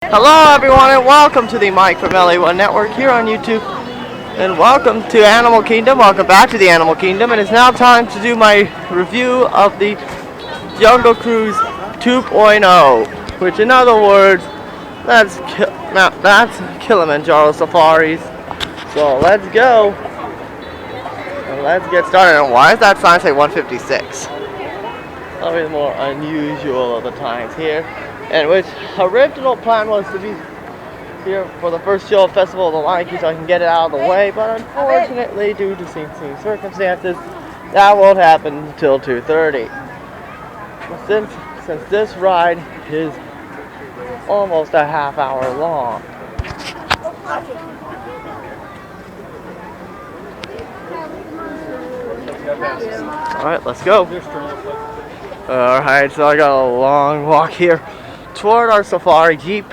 Hello everyone and welcome to the Mike from LA1 Network here on YouTube. And welcome to Animal Kingdom. Welcome back to the Animal Kingdom. And it's now time to do my review of the Jungle Cruise 2.0. Which in other words, that's Kilimanjaro Safaris. So let's go. And let's get started. And why does that sign say 156? Probably the more unusual of the times here. And which original plan was to be here for the first show of Festival of the Lion King so I can get it out of the way, but unfortunately due to some circumstances that won't happen until 2:30. Since this ride is almost a half hour long. Alright, let's go. Alright, so I got a long walk here toward our safari jeep.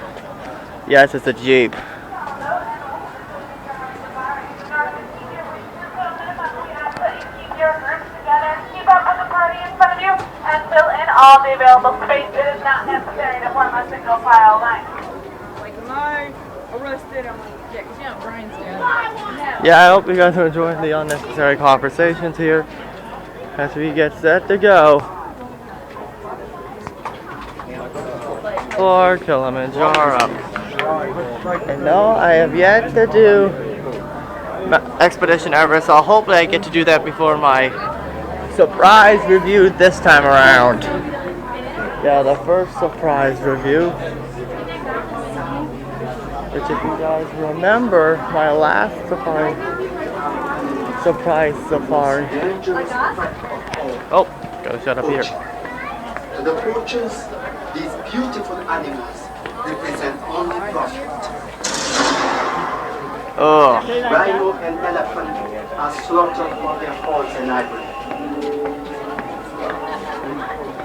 Yes, it's a jeep. Keep up with the party in front of you and fill in all the available space. It is not necessary to form a single file line. Like, am I arrested? I'm like, yeah, because you know Brian's there. Yeah, I hope you guys are enjoying the unnecessary conversations here as we get set to go for Kilimanjaro. And no, I have yet to do Expedition Everest, so hopefully I get to do that before my surprise review this time around. Yeah, the first surprise review. Which, if you guys remember, my last surprise safari. Oh, gotta shut up here. To the poachers, these beautiful animals represent only profit. Oh. Rhino and elephant are slaughtered for their horns and ivory.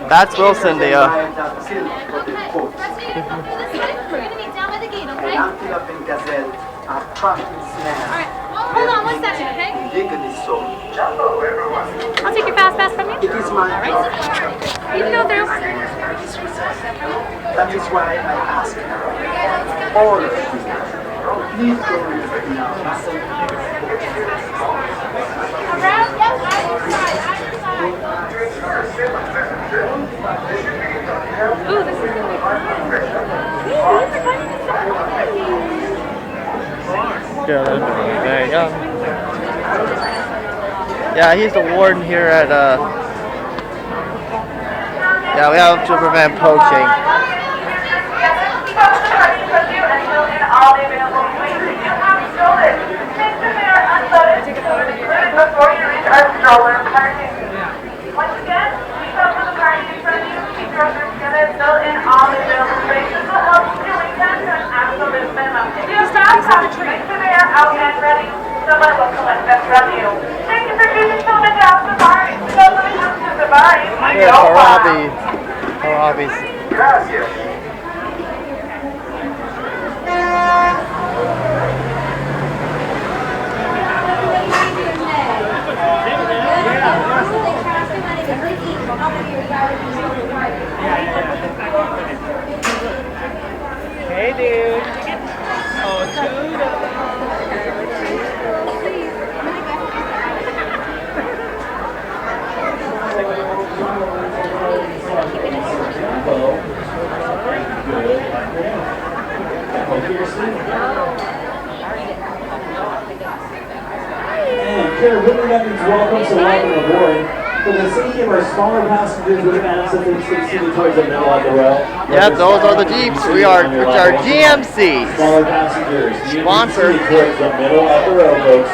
That's Wilson, the Antelope and gazelle are trapped in snares. Alright, hold on one second, okay? Legally so. I'll take your fast pass from you. It is my Alright. You can go through. That is why I ask all of you, please go with me now. Around, yes, either side, either side. Ooh, this is really fun. there you go. Yeah, he's the warden here at yeah, we have to prevent poaching. All the available space. You have stolen. Take them there unloaded. Before you reach our stroller parking. Once again, keep up with the party in front of you. Keep your group together. Fill in all the available space. This will help you return to an absolute minimum. If you have time, make sure they are out and ready. Someone will collect them from you. Thank you for choosing Kilimanjaro Safaris. Because when it comes to safaris, we Here's go wild. Harabi's. Gracias. Hey, dude. Oh, Care Woodland welcome, so welcome aboard. For the safety of our smaller passengers, we're going to ask that they stay seated towards the middle of the row. Yep, those are the Jeeps. Which are GMCs. Smaller passengers, Sponsored. towards the middle of the row, folks.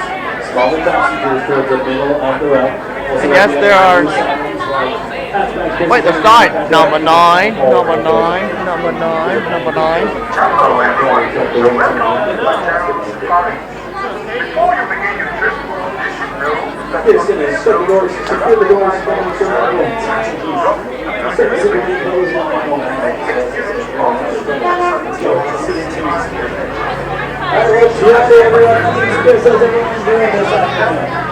Smaller passengers towards the middle of the row. I guess there are. Wait, there's 9. Number 9, number 9, number 9, number 9. Before you begin your trip, you should know that This is secure the doors, secure the doors, secure the Alright, everyone, this is everyone's doing this afternoon.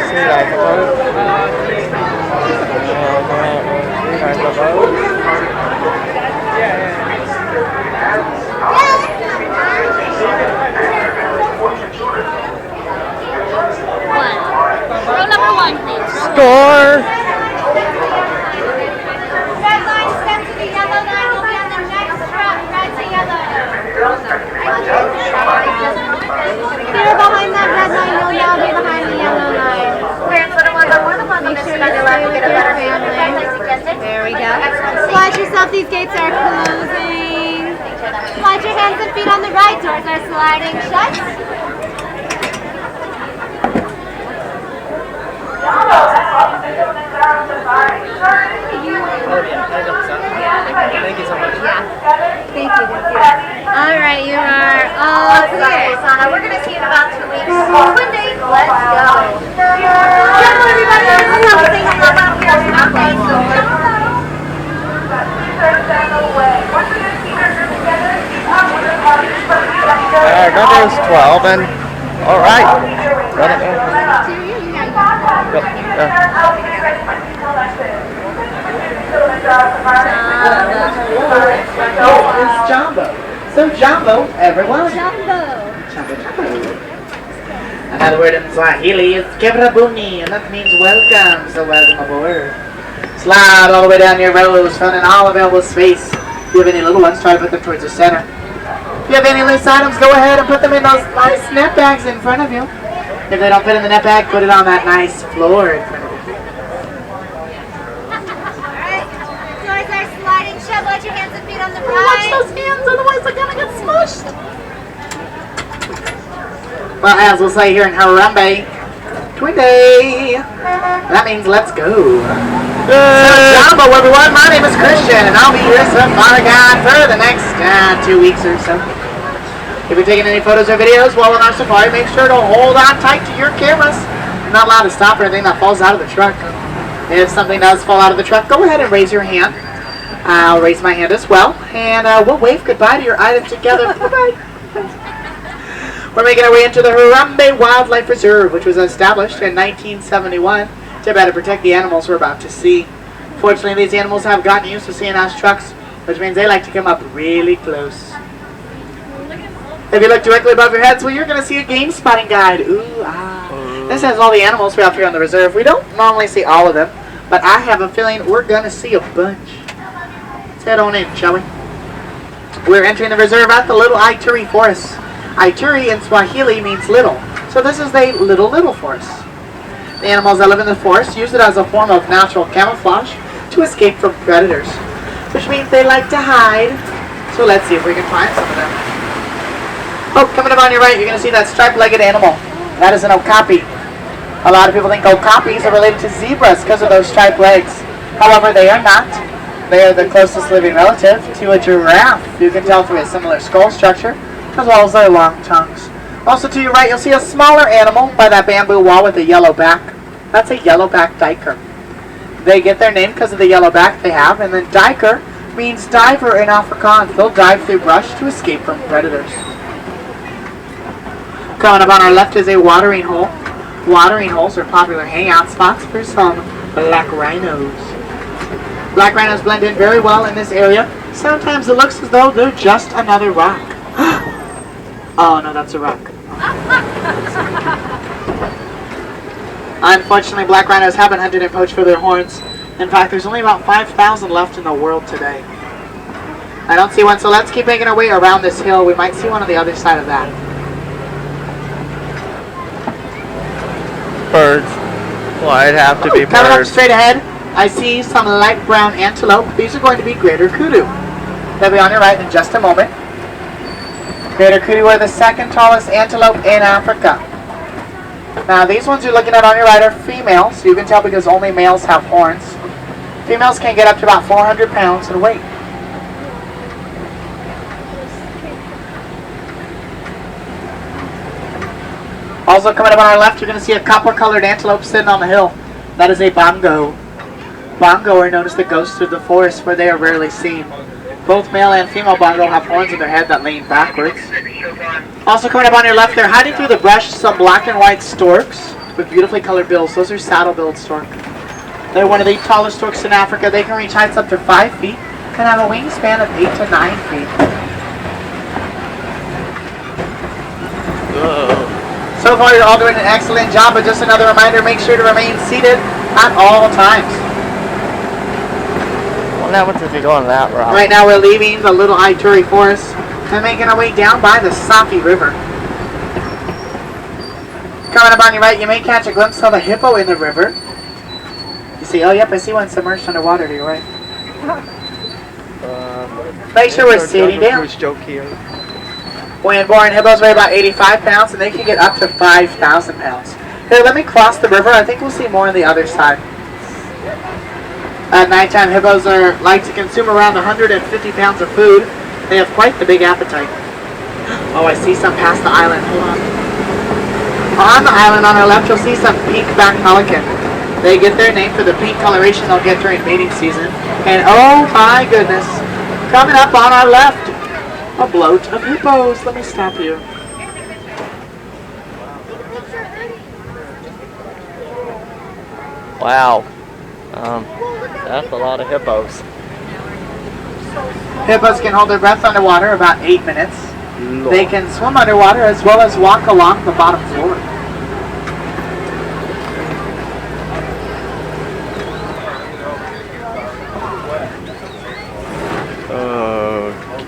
See that I suppose. I suppose. Row number 1, please. Score! Red line, step to the yellow line. We'll be on the next truck. Red to yellow. Clear behind that red line. You'll now be behind the yellow line. Make sure you stay with your family. There we go. Watch yourself. These gates are closing. Slide your hands and feet on the right. Doors are sliding shut. Thank you so much. Thank you. All right, you are all clear. Sana, we're going to see you in about 2 weeks. One day, let's go. Hello, everybody. Let's have a thing about here. Our number is 12, and all right. Run it there. It's Jumbo. So Jumbo, everyone. Jumbo. Another word in Swahili is Kebrabuni, and that means welcome. So welcome aboard. Slide all the way down your rows, filling in all available space. If you have any little ones, try to put them towards the center. If you have any loose items, go ahead and put them in those nice net bags in front of you. If they don't fit in the net bag, put it on that nice floor in front of you. Alright, doors are sliding shut. Watch your hands and feet on the right. Watch those hands, otherwise they're gonna get smushed. Well, as we'll say here in Harambe, Twinday. That means let's go. So, Jumbo, everyone, my name is Christian, and I'll be your safari guide for the next 2 weeks or so. If you're taking any photos or videos while on our safari, make sure to hold on tight to your cameras. You're not allowed to stop for anything that falls out of the truck. If something does fall out of the truck, go ahead and raise your hand. I'll raise my hand as well, and we'll wave goodbye to your item together. Bye-bye. We're making our way into the Harambe Wildlife Reserve, which was established in 1971 to better protect the animals we're about to see. Fortunately, these animals have gotten used to seeing us trucks, which means they like to come up really close. If you look directly above your heads, well, you're going to see a game spotting guide. Ooh, ah. This has all the animals we have here on the reserve. We don't normally see all of them, but I have a feeling we're going to see a bunch. Let's head on in, shall we? We're entering the reserve at the Little Ituri Forest. Ituri in Swahili means little, so this is the Little Forest. The animals that live in the forest use it as a form of natural camouflage to escape from predators, which means they like to hide. So let's see if we can find some of them. Oh, coming up on your right, you're going to see that striped-legged animal. That is an okapi. A lot of people think okapis are related to zebras because of those striped legs. However, they are not. They are the closest living relative to a giraffe. You can tell through a similar skull structure, as well as their long tongues. Also to your right, you'll see a smaller animal by that bamboo wall with a yellow back. That's a yellow-back duiker. They get their name because of the yellow back they have, and then duiker means diver in Afrikaans. They'll dive through brush to escape from predators. Coming up on our left is a watering hole. Watering holes are popular hangout spots for some black rhinos. Black rhinos blend in very well in this area. Sometimes it looks as though they're just another rock. Oh no, that's a rock. Unfortunately, black rhinos have been hunted and poached for their horns. In fact, there's only about 5,000 left in the world today. I don't see one, so let's keep making our way around this hill. We might see one on the other side of that. Birds. Well, it'd have to be Coming up birds. straight ahead, I see some light brown antelope. These are going to be greater kudu. They'll be on your right in just a moment. Greater kudu are the second tallest antelope in Africa. Now these ones you're looking at on your right are females, so you can tell because only males have horns. Females can get up to about 400 pounds in weight. Also coming up on our left, you're going to see a copper-colored antelope sitting on the hill. That is a bongo. Bongo are known as the ghosts of the forest, where they are rarely seen. Both male and female bongo have horns in their head that lean backwards. Also coming up on your left, they're hiding through the brush some black and white storks. with beautifully colored bills. Those are saddle-billed stork. They're one of the tallest storks in Africa. They can reach heights up to 5 feet and have a wingspan of 8 to 9 feet. So far, you're all doing an excellent job, but just another reminder, make sure to remain seated at all times. What happens if you go on that route? Right now, we're leaving the Little Ituri Forest and making our way down by the Safi River. Coming up on your right, you may catch a glimpse of a hippo in the river. You see, oh yep, I see one submerged underwater to your right. Make sure we're sitting down. Joke here. When born, hippos weigh about 85 pounds and they can get up to 5,000 pounds. Here, let me cross the river. I think we'll see more on the other side. At nighttime, hippos like to consume around 150 pounds of food. They have quite the big appetite. Oh, I see some past the island. Hold on. On the island on our left, you'll see some pink-backed pelican. They get their name for the pink coloration they'll get during mating season. And oh my goodness, coming up on our left, a bloat of hippos. Let me stop you. Wow. That's a lot of hippos. Hippos can hold their breath underwater about 8 minutes. Lord. They can swim underwater as well as walk along the bottom floor.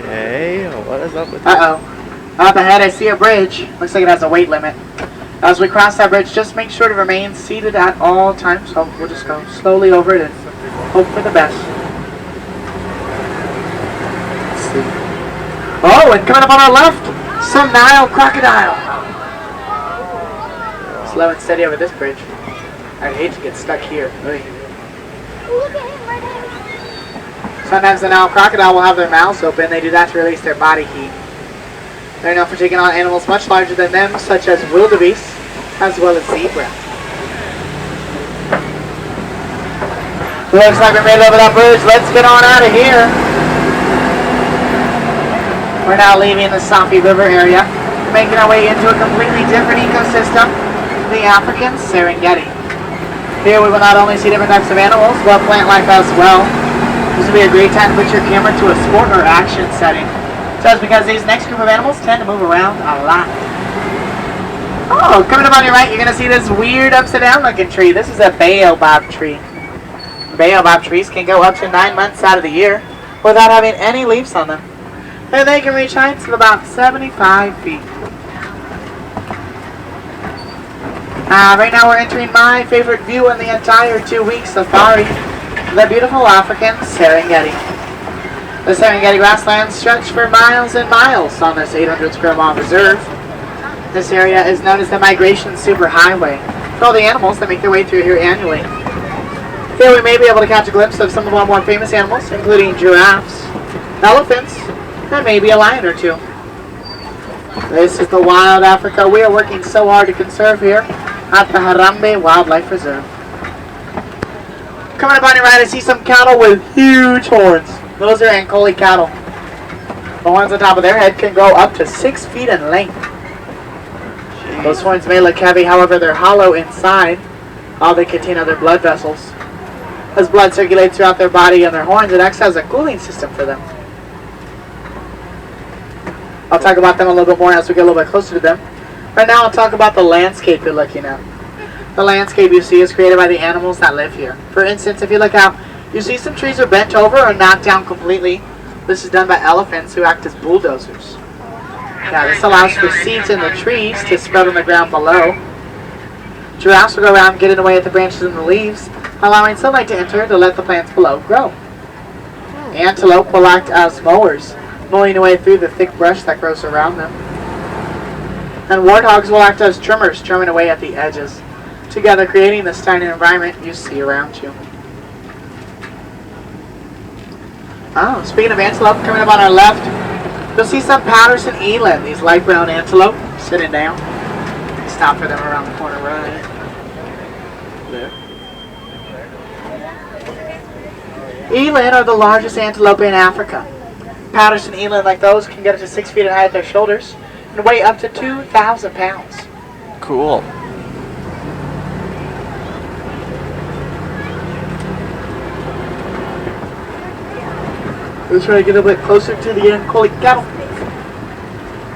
Okay, what is up with Uh-oh. Up ahead I see a bridge. Looks like it has a weight limit. As we cross that bridge, just make sure to remain seated at all times. So we'll just go slowly over it and hope for the best. Let's see. Oh, and coming up on our left, some Nile crocodile. Slow and steady over this bridge. I'd hate to get stuck here. Oy. Sometimes the Nile crocodile will have their mouths open. They do that to release their body heat. They're known for taking on animals much larger than them, such as wildebeest, as well as zebra. Looks like we made it over that bridge. Let's get on out of here. We're now leaving the Safi River area, making our way into a completely different ecosystem, the African Serengeti. Here we will not only see different types of animals, but plant life as well. This will be a great time to put your camera to a sport or action setting. So that's because these next group of animals tend to move around a lot. Oh, coming up on your right, you're going to see this weird upside down looking tree. This is a baobab tree. Baobab trees can go up to 9 months out of the year without having any leaves on them. And they can reach heights of about 75 feet. Right now we're entering my favorite view in the entire 2-week safari, the beautiful African Serengeti. The Serengeti grasslands stretch for miles and miles on this 800 square mile reserve. This area is known as the Migration Superhighway for all the animals that make their way through here annually. Here we may be able to catch a glimpse of some of our more famous animals, including giraffes, elephants, and maybe a lion or two. This is the wild Africa we are working so hard to conserve here at the Harambe Wildlife Reserve. Coming up on your right, I see some cattle with huge horns. Those are Ankoli cattle. The horns on top of their head can grow up to 6 feet in length. Jeez. Those horns may look heavy, however they're hollow inside. All they contain other blood vessels. As blood circulates throughout their body and their horns, it acts as a cooling system for them. I'll talk about them a little bit more as we get a little bit closer to them. Right now I'll talk about the landscape you're looking at. The landscape you see is created by the animals that live here. For instance, if you look out, you see some trees are bent over or knocked down completely. This is done by elephants who act as bulldozers. Now this allows for seeds in the trees to spread on the ground below. Giraffes will go around getting away at the branches and the leaves, allowing sunlight to enter to let the plants below grow. Antelope will act as mowers, mowing away through the thick brush that grows around them. And warthogs will act as trimmers, trimming away at the edges, together creating the stunning environment you see around you. Oh, speaking of antelope, coming up on our left, you'll see some Patterson eland, these light brown antelope, sitting down. Stop for them around the corner right there. Eland are the largest antelope in Africa. Patterson eland like those can get up to 6 feet in height at their shoulders and weigh up to 2,000 pounds. Cool. Let's try to get a bit closer to the Ankole cattle.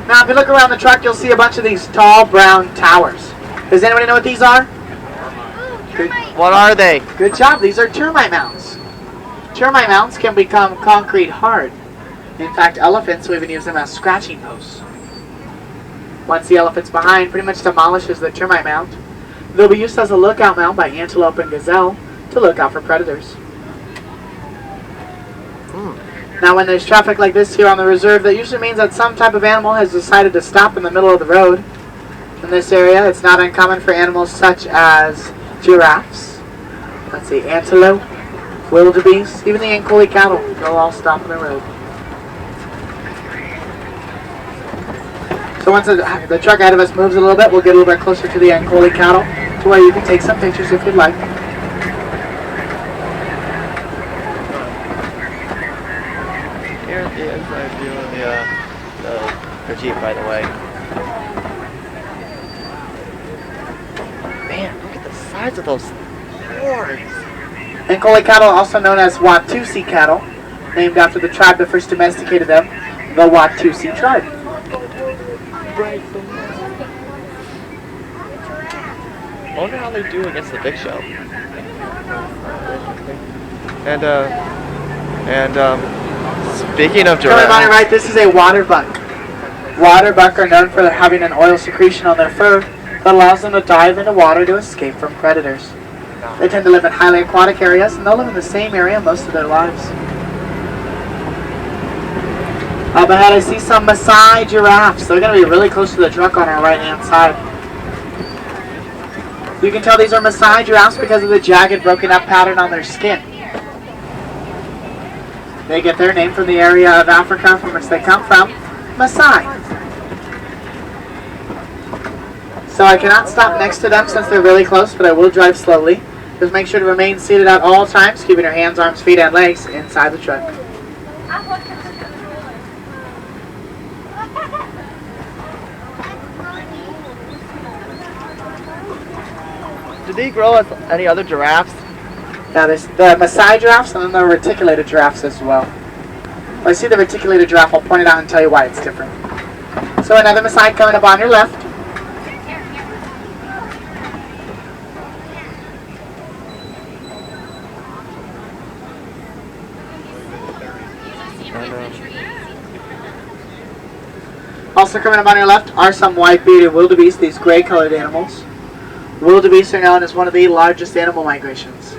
Now, if you look around the truck, you'll see a bunch of these tall brown towers. Does anybody know what these are? What are they? Good job. These are termite mounds. Termite mounds can become concrete hard. In fact, elephants will even use them as scratching posts. Once the elephant's behind pretty much demolishes the termite mound, they'll be used as a lookout mound by antelope and gazelle to look out for predators. Now, when there's traffic like this here on the reserve, that usually means that some type of animal has decided to stop in the middle of the road. In this area, it's not uncommon for animals such as giraffes, let's see, antelope, wildebeest, even the Ankole cattle. They'll all stop in the road. So once the truck ahead of us moves a little bit, we'll get a little bit closer to the Ankole cattle to where you can take some pictures if you'd like. Here's the inside view of the Jeep, by the way. Man, look at the size of those horns. Ankole cattle, also known as Watusi cattle, named after the tribe that first domesticated them, the Watusi tribe. I wonder how they do against the big show. And speaking of Coming on giraffes, right, this is a water buck. Water buck are known for having an oil secretion on their fur that allows them to dive into water to escape from predators. They tend to live in highly aquatic areas, and they'll live in the same area most of their lives. Up ahead, I see some Maasai giraffes. They're going to be really close to the truck on our right-hand side. You can tell these are Maasai giraffes because of the jagged, broken-up pattern on their skin. They get their name from the area of Africa from which they come from, Maasai. So I cannot stop next to them since they're really close, but I will drive slowly. Just make sure to remain seated at all times, keeping your hands, arms, feet, and legs inside the truck. do they grow as any other giraffes? Now there's the Maasai giraffes and then the reticulated giraffes as well. When I see the reticulated giraffe, I'll point it out and tell you why it's different. So another Maasai coming up on your left. Also coming up on your left are some white-bearded wildebeest, these gray-colored animals. Wildebeest are known as one of the largest animal migrations.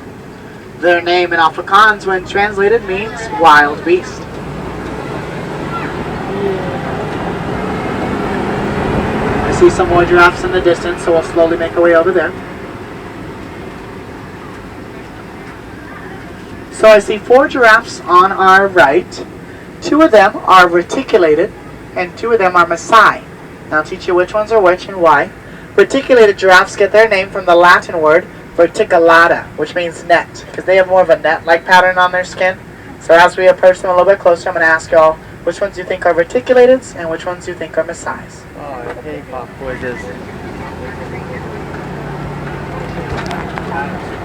Their name in Afrikaans, when translated, means wild beast. I see some more giraffes in the distance, so we'll slowly make our way over there. So I see 4 giraffes on our right. 2 of them are reticulated, and 2 of them are Maasai. Now I'll teach you which ones are which and why. Reticulated giraffes get their name from the Latin word verticulata, which means net, because they have more of a net-like pattern on their skin. So as we approach them a little bit closer, I'm going to ask y'all which ones you think are reticulateds and which ones you think are Maasais. Oh, I hate pop quizzes.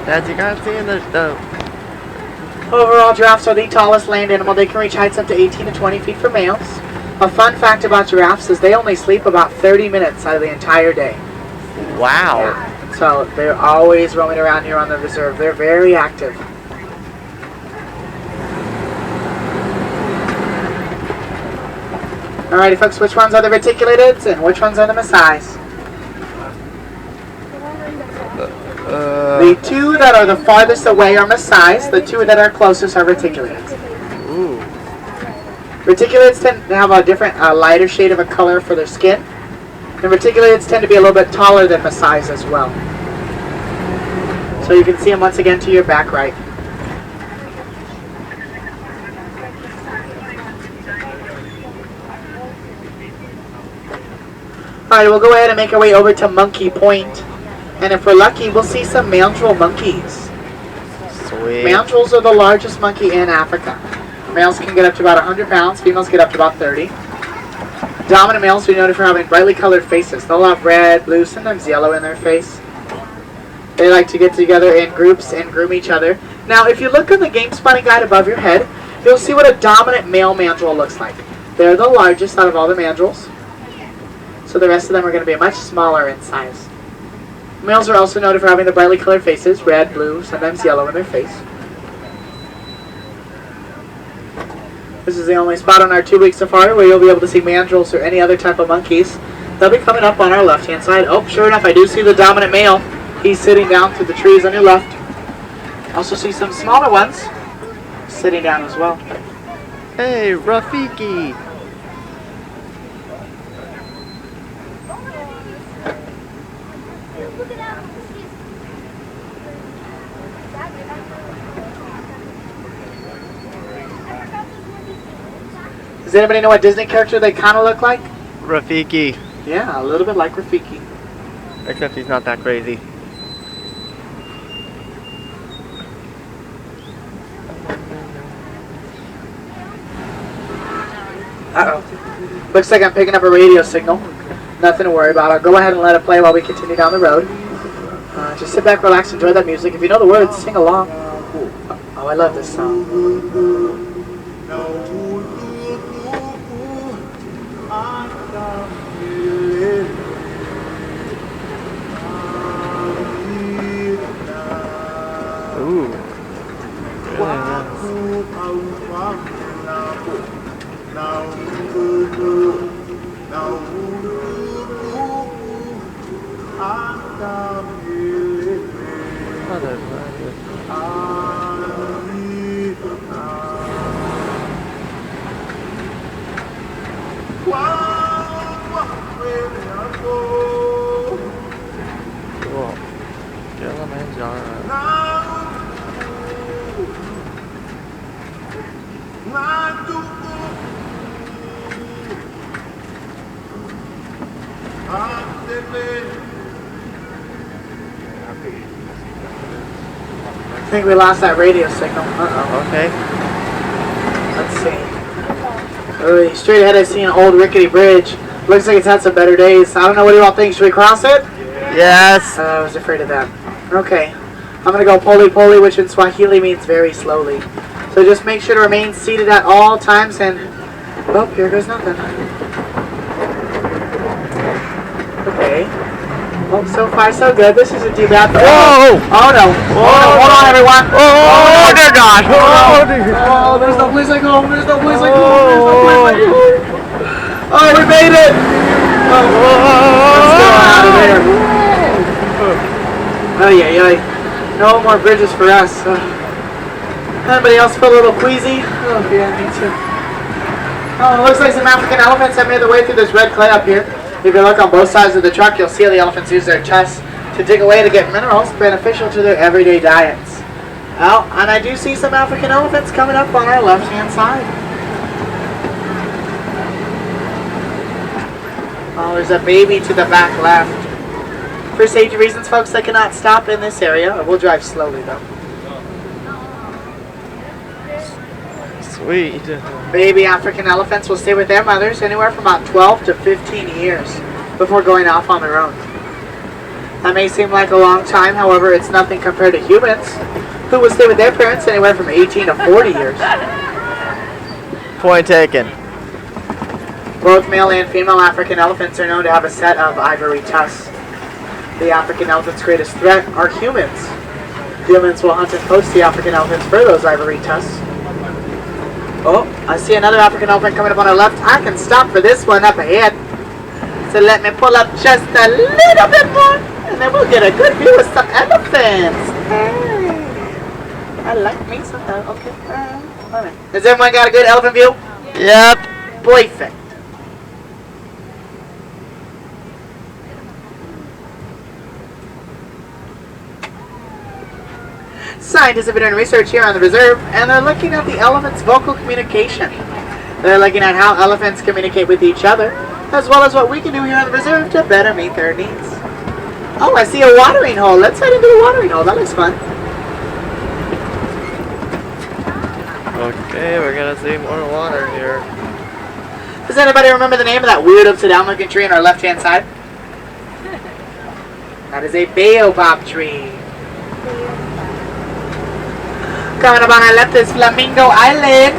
As you guys see in the Overall, giraffes are the tallest land animal. They can reach heights up to 18 to 20 feet for males. A fun fact about giraffes is they only sleep about 30 minutes out of the entire day. wow. So they're always roaming around here on the reserve. They're very active. Alrighty folks, which ones are the reticulateds and which ones are the Maasais? The 2 that are the farthest away are Maasais. The 2 that are closest are reticulateds. Ooh. Reticulates tend to have a different, lighter shade of a color for their skin. And reticulates tend to be a little bit taller than Maasais as well. So you can see them once again to your back right. Alright, we'll go ahead and make our way over to Monkey Point. And if we're lucky, we'll see some mandrill monkeys. Sweet. Mandrills are the largest monkey in Africa. Males can get up to about 100 pounds, females get up to about 30. Dominant males are noted for having brightly colored faces. They'll have red, blue, sometimes yellow in their face. They like to get together in groups and groom each other. Now, if you look on the game spotting guide above your head, you'll see what a dominant male mandrill looks like. They're the largest out of all the mandrills, so the rest of them are going to be much smaller in size. Males are also noted for having the brightly colored faces, red, blue, sometimes yellow in their face. This is the only spot on our 2-week safari where you'll be able to see mandrills or any other type of monkeys. They'll be coming up on our left-hand side. Oh, sure enough, I do see the dominant male. He's sitting down through the trees on your left. Also see some smaller ones sitting down as well. Hey, Rafiki. Does anybody know what Disney character they kind of look like? Rafiki. Yeah, a little bit like Rafiki. Except he's not that crazy. Uh-oh. Looks like I'm picking up a radio signal. Nothing to worry about. I'll go ahead and let it play while we continue down the road. Just sit back, relax, enjoy that music. If you know the words, sing along. Oh, I love this song. Ooh. Really nice. Cool. Kilimanjaro. I think we lost that radio signal. Uh-oh. Okay. Let's see. Oh, straight ahead I see an old rickety bridge. Looks like it's had some better days. I don't know, what do you all think? Should we cross it? Yes. I was afraid of that. Okay. I'm going to go poli-poli, which in Swahili means very slowly. So just make sure to remain seated at all times and... Oh, here goes nothing. Okay. Oh, so far so good. This isn't too bad. Whoa! Oh no! Hold on, everyone! Oh, dear God! Oh, dear. Oh, there's no place like home! There's no place like home! There's no place like home! Oh, we made it! Oh, let's go out of there! Oh yeah. No more bridges for us. Anybody else feel a little queasy? Oh yeah, me too. Oh, it looks like some African elephants have made their way through this red clay up here. If you look on both sides of the truck, you'll see the elephants use their tusks to dig away to get minerals beneficial to their everyday diets. Oh, and I do see some African elephants coming up on our left-hand side. Oh, there's a baby to the back left. For safety reasons, folks, they cannot stop in this area. We'll drive slowly, though. Sweet. Baby African elephants will stay with their mothers anywhere from about 12 to 15 years before going off on their own. That may seem like a long time, however, it's nothing compared to humans, who will stay with their parents anywhere from 18 to 40 years. Point taken. Both male and female African elephants are known to have a set of ivory tusks. The African elephant's greatest threat are humans. Humans will hunt and poach the African elephants for those ivory tusks. Oh, I see another African elephant coming up on our left. I can stop for this one up ahead. So let me pull up just a little bit more, and then we'll get a good view of some elephants. Hey, I like me some. Okay. All right. Has everyone got a good elephant view? Yep. Perfect. Scientists have been doing research here on the reserve, and they're looking at the elephant's vocal communication. They're looking at how elephants communicate with each other, as well as what we can do here on the reserve to better meet their needs. Oh, I see a watering hole. Let's head into the watering hole. That looks fun. Okay, we're gonna see more water here. Does anybody remember the name of that weird upside down looking tree on our left-hand side? That is a baobab tree. Coming up on our left is Flamingo Island.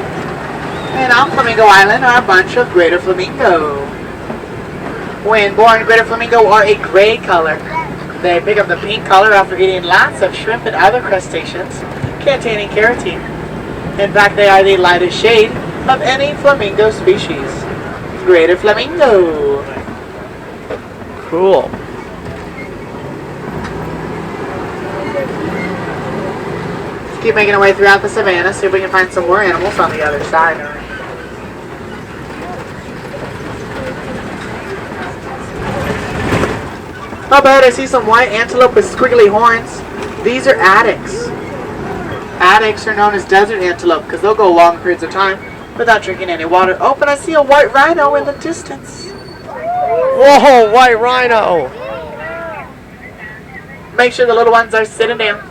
And on Flamingo Island are a bunch of greater flamingo. When born, greater flamingo are a gray color. They pick up the pink color after eating lots of shrimp and other crustaceans containing keratin. In fact, they are the lightest shade of any flamingo species. Greater flamingo. Cool. Let's keep making our way throughout the savannah, see if we can find some more animals on the other side. How about I see some white antelope with squiggly horns. These are addax. Addax are known as desert antelope because they'll go long periods of time without drinking any water. Oh, but I see a white rhino in the distance. Whoa, white rhino! Make sure the little ones are sitting down.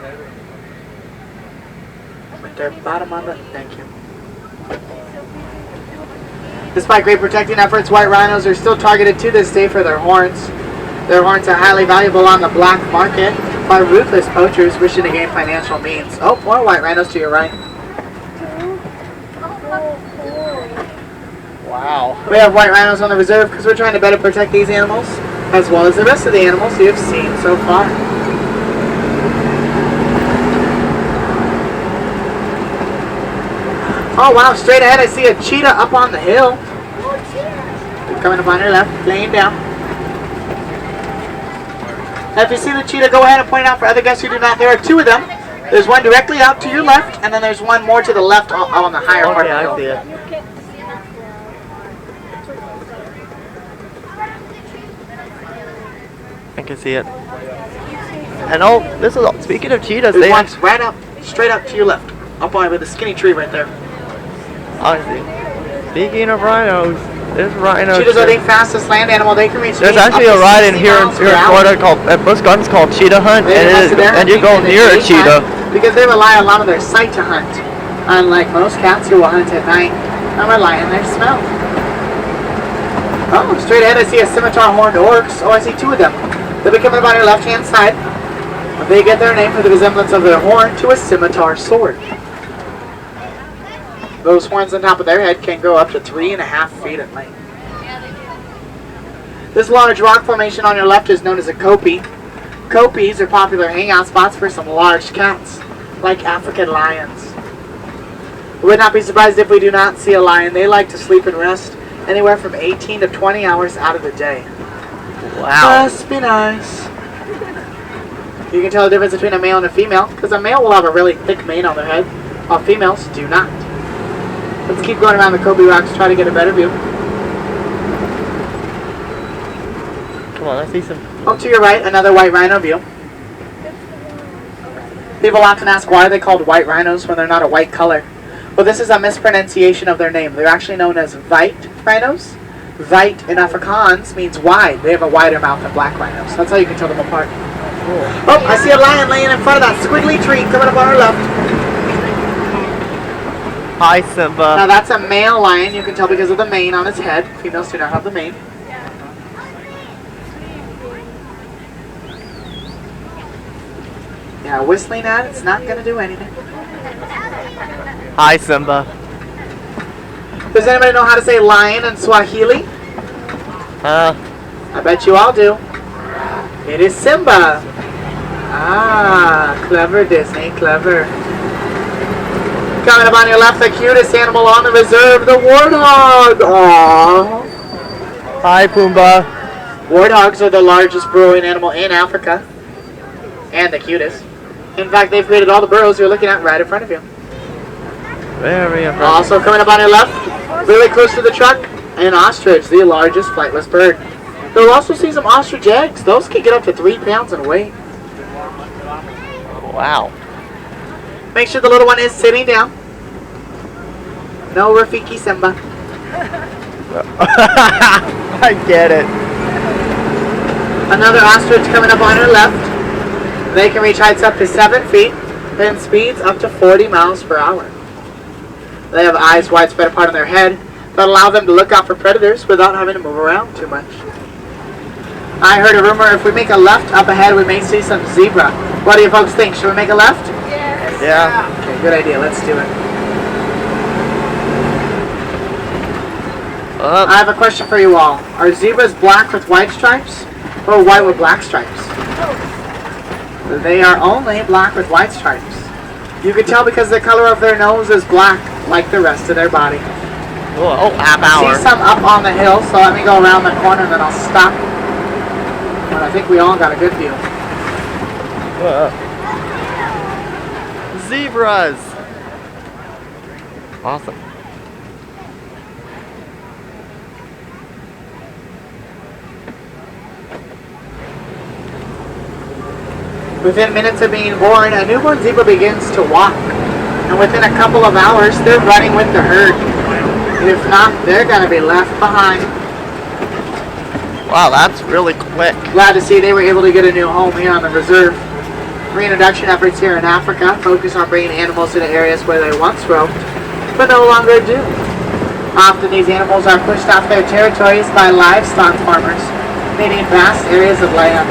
With their bottom on the... Thank you. Despite great protecting efforts, white rhinos are still targeted to this day for their horns. Their horns are highly valuable on the black market by ruthless poachers wishing to gain financial means. Oh, more white rhinos to your right. Wow. We have white rhinos on the reserve because we're trying to better protect these animals, as well as the rest of the animals you've seen so far. Oh wow, straight ahead I see a cheetah up on the hill. Coming up on your left, laying down. Now if you see the cheetah, go ahead and point it out for other guests who do not. There are two of them. There's one directly out to your left, and then there's one more to the left on the higher part of the hill. Okay, I see it. I can see it. And oh, this is speaking of cheetahs, There's they one's right up, straight up to your left, up on with the skinny tree right there. I see. Speaking of rhinos, there's rhinos. Cheetahs are the fastest land animal. They can reach. There's actually a ride in here in Florida called at Busch Gardens called Cheetah Hunt, and you go near a cheetah because they rely a lot on their sight to hunt, unlike most cats who will hunt at night and rely on their smell. Oh, straight ahead I see a scimitar horned oryx. Oh, I see two of them. They'll be coming up on your left-hand side. They get their name for the resemblance of their horn to a scimitar sword. Those horns on top of their head can grow up to 3.5 feet in length. This large rock formation on your left is known as a kopie. Kopies are popular hangout spots for some large cats, like African lions. We would not be surprised if we do not see a lion. They like to sleep and rest anywhere from 18 to 20 hours out of the day. Wow. Must be nice. You can tell the difference between a male and a female, because a male will have a really thick mane on their head, while females do not. Let's keep going around the Kobe rocks, try to get a better view. Come on, I see some. Oh, to your right, another white rhino view. People often ask why they're called white rhinos when they're not a white color. Well, this is a mispronunciation of their name. They're actually known as white rhinos. White in Afrikaans means wide. They have a wider mouth than black rhinos. That's how you can tell them apart. Cool. Oh, I see a lion laying in front of that squiggly tree coming up on our left. Hi, Simba. Now that's a male lion. You can tell because of the mane on his head. Females do not have the mane. Yeah, whistling at it's not going to do anything. Hi, Simba. Does anybody know how to say lion in Swahili? I bet you all do. It is Simba. Ah, clever Disney, clever. Coming up on your left, the cutest animal on the reserve, the warthog. Aww. Hi, Pumbaa. Warthogs are the largest burrowing animal in Africa. And the cutest. In fact, they've created all the burrows you're looking at right in front of you. Very impressive. Also coming up on your left, really close to the truck, an ostrich, the largest flightless bird. You'll also see some ostrich eggs. Those can get up to 3 pounds in weight. Wow. Make sure the little one is sitting down. No Rafiki Simba. I get it. Another ostrich coming up on your left. They can reach heights up to 7 feet and speeds up to 40 miles per hour. They have eyes widespread apart on their head that allow them to look out for predators without having to move around too much. I heard a rumor if we make a left up ahead we may see some zebra. What do you folks think? Should we make a left? Yeah. Okay, good idea. Let's do it. I have a question for you all. Are zebras black with white stripes or white with black stripes? They are only black with white stripes. You can tell because the color of their nose is black like the rest of their body. Oh, half hour. See some up on the hill, so let me go around the corner and then I'll stop. But I think we all got a good view. Zebras. Awesome. Within minutes of being born, a newborn zebra begins to walk. And within a couple of hours, they're running with the herd. If not, they're going to be left behind. Wow, that's really quick. Glad to see they were able to get a new home here on the reserve. Reintroduction efforts here in Africa focus on bringing animals to the areas where they once roamed, but no longer do. Often these animals are pushed off their territories by livestock farmers, needing vast areas of land.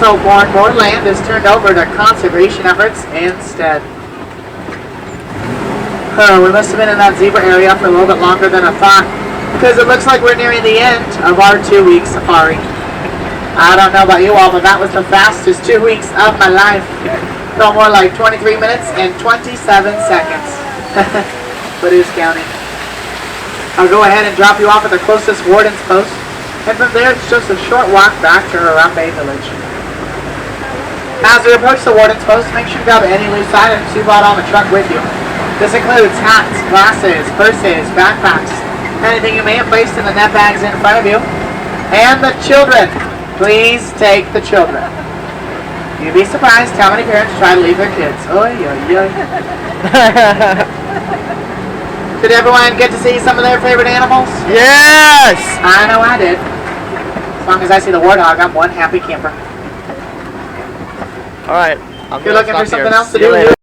So more and more land is turned over to conservation efforts instead. We must have been in that zebra area for a little bit longer than I thought, because it looks like we're nearing the end of our 2-week safari. I don't know about you all, but that was the fastest 2 weeks of my life. No more like 23 minutes and 27 seconds. But who's counting? I'll go ahead and drop you off at the closest warden's post. And from there, it's just a short walk back to Harambe village. As we approach the warden's post, make sure to grab any loose items you brought on the truck with you. This includes hats, glasses, purses, backpacks, anything you may have placed in the net bags in front of you. And the children. Please take the children. You'd be surprised how many parents try to leave their kids. Oy, oy, oy. Did everyone get to see some of their favorite animals? Yes! I know I did. As long as I see the warthog, I'm one happy camper. Alright. If you're looking for something else to See you do, later.